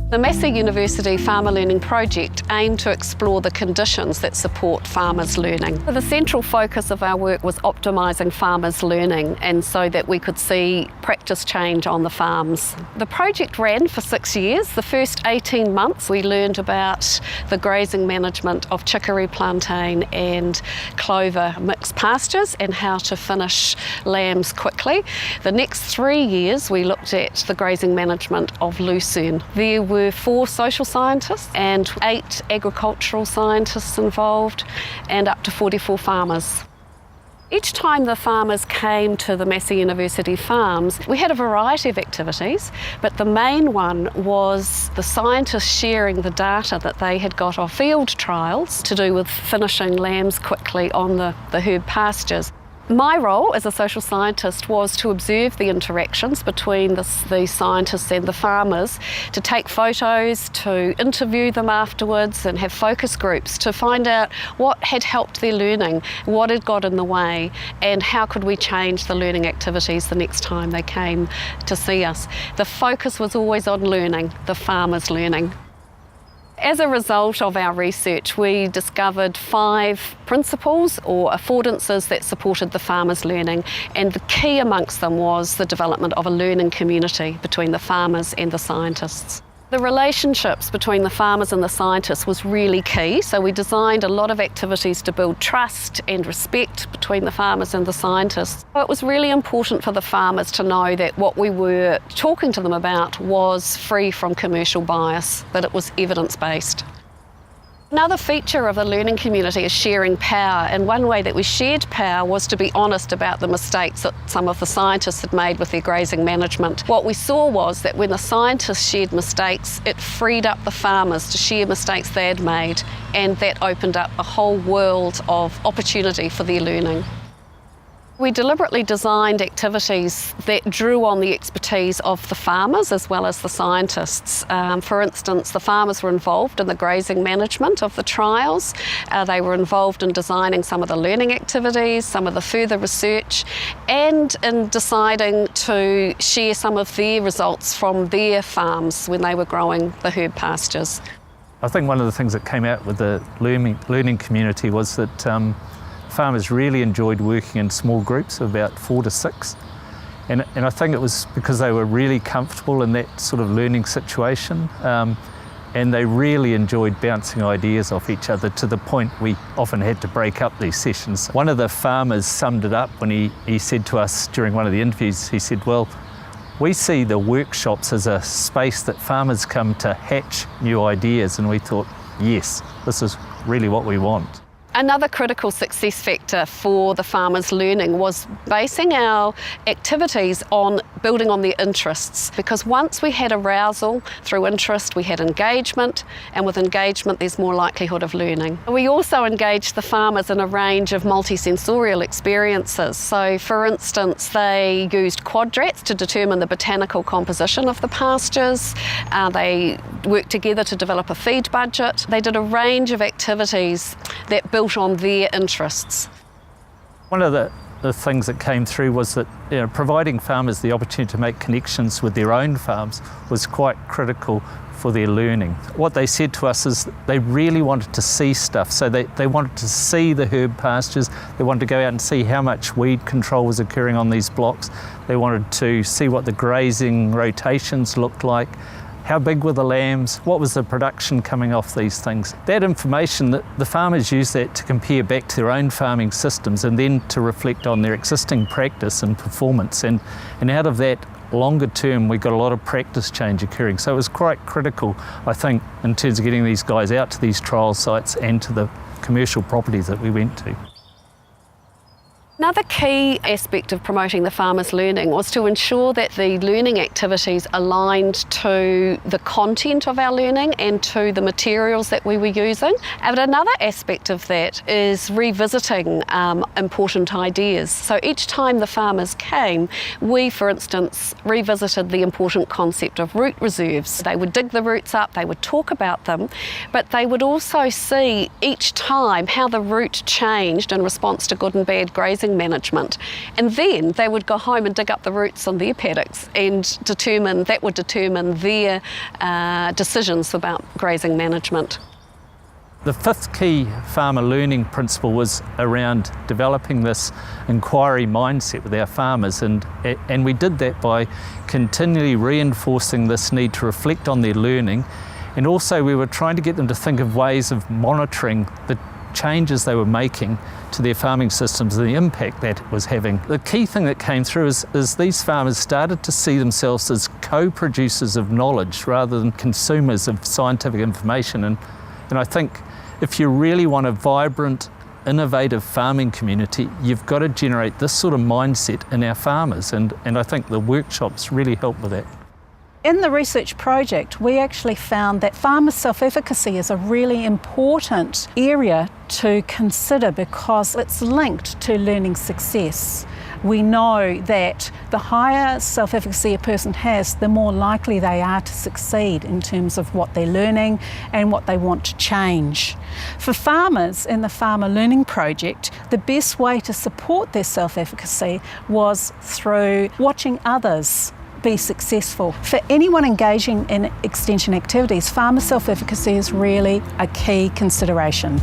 The Massey University Farmer Learning Project aimed to explore the conditions that support farmers' learning. The central focus of our work was optimising farmers' learning, and so that we could see practice change on the farms. The project ran for 6 years. The first 18 months we learned about the grazing management of chicory, plantain and clover mixed pastures and how to finish lambs quickly. The next 3 years we looked at the grazing management of lucerne. There were 4 social scientists and 8 agricultural scientists involved and up to 44 farmers. Each time the farmers came to the Massey University farms, we had a variety of activities, but the main one was the scientists sharing the data that they had got off field trials to do with finishing lambs quickly on the herb pastures. My role as a social scientist was to observe the interactions between the scientists and the farmers, to take photos, to interview them afterwards and have focus groups to find out what had helped their learning, what had got in the way, and how could we change the learning activities the next time they came to see us. The focus was always on learning, the farmers' learning. As a result of our research, we discovered 5 principles or affordances that supported the farmers' learning, and the key amongst them was the development of a learning community between the farmers and the scientists. The relationships between the farmers and the scientists was really key, so we designed a lot of activities to build trust and respect between the farmers and the scientists. It was really important for the farmers to know that what we were talking to them about was free from commercial bias, that it was evidence-based. Another feature of the learning community is sharing power, and one way that we shared power was to be honest about the mistakes that some of the scientists had made with their grazing management. What we saw was that when the scientists shared mistakes, it freed up the farmers to share mistakes they had made, and that opened up a whole world of opportunity for their learning. We deliberately designed activities that drew on the expertise of the farmers as well as the scientists. For instance, the farmers were involved in the grazing management of the trials. They were involved in designing some of the learning activities, some of the further research, and in deciding to share some of their results from their farms when they were growing the herb pastures. I think one of the things that came out with the learning community was that farmers really enjoyed working in small groups of about 4 to 6. And I think it was because they were really comfortable in that sort of learning situation, and they really enjoyed bouncing ideas off each other to the point we often had to break up these sessions. One of the farmers summed it up when he said to us during one of the interviews, he said, "Well, we see the workshops as a space that farmers come to hatch new ideas," and we thought, yes, this is really what we want. Another critical success factor for the farmers' learning was basing our activities on building on their interests, because once we had arousal through interest, we had engagement, and with engagement there's more likelihood of learning. We also engaged the farmers in a range of multisensorial experiences. So for instance, they used quadrats to determine the botanical composition of the pastures. They worked together to develop a feed budget. They did a range of activities that built on their interests. One of the things that came through was that providing farmers the opportunity to make connections with their own farms was quite critical for their learning. What they said to us is they really wanted to see stuff, so they wanted to see the herb pastures, they wanted to go out and see how much weed control was occurring on these blocks, they wanted to see what the grazing rotations looked like, how big were the lambs, what was the production coming off these things. That information, the farmers use that to compare back to their own farming systems and then to reflect on their existing practice and performance. And out of that, longer term, we got a lot of practice change occurring. So it was quite critical, I think, in terms of getting these guys out to these trial sites and to the commercial properties that we went to. Another key aspect of promoting the farmers' learning was to ensure that the learning activities aligned to the content of our learning and to the materials that we were using. But another aspect of that is revisiting important ideas. So each time the farmers came, we, for instance, revisited the important concept of root reserves. They would dig the roots up, they would talk about them, but they would also see each time how the root changed in response to good and bad grazing grazing management. And then they would go home and dig up the roots on their paddocks and that would determine their decisions about grazing management. The fifth key farmer learning principle was around developing this inquiry mindset with our farmers, and we did that by continually reinforcing this need to reflect on their learning, and also we were trying to get them to think of ways of monitoring the changes they were making to their farming systems and the impact that it was having. The key thing that came through is these farmers started to see themselves as co-producers of knowledge rather than consumers of scientific information, and I think if you really want a vibrant, innovative farming community, you've got to generate this sort of mindset in our farmers, and I think the workshops really help with that. In the research project, we actually found that farmer self-efficacy is a really important area to consider because it's linked to learning success. We know that the higher self-efficacy a person has, the more likely they are to succeed in terms of what they're learning and what they want to change. For farmers in the Farmer Learning Project, the best way to support their self-efficacy was through watching others be successful. For anyone engaging in extension activities, farmer self-efficacy is really a key consideration.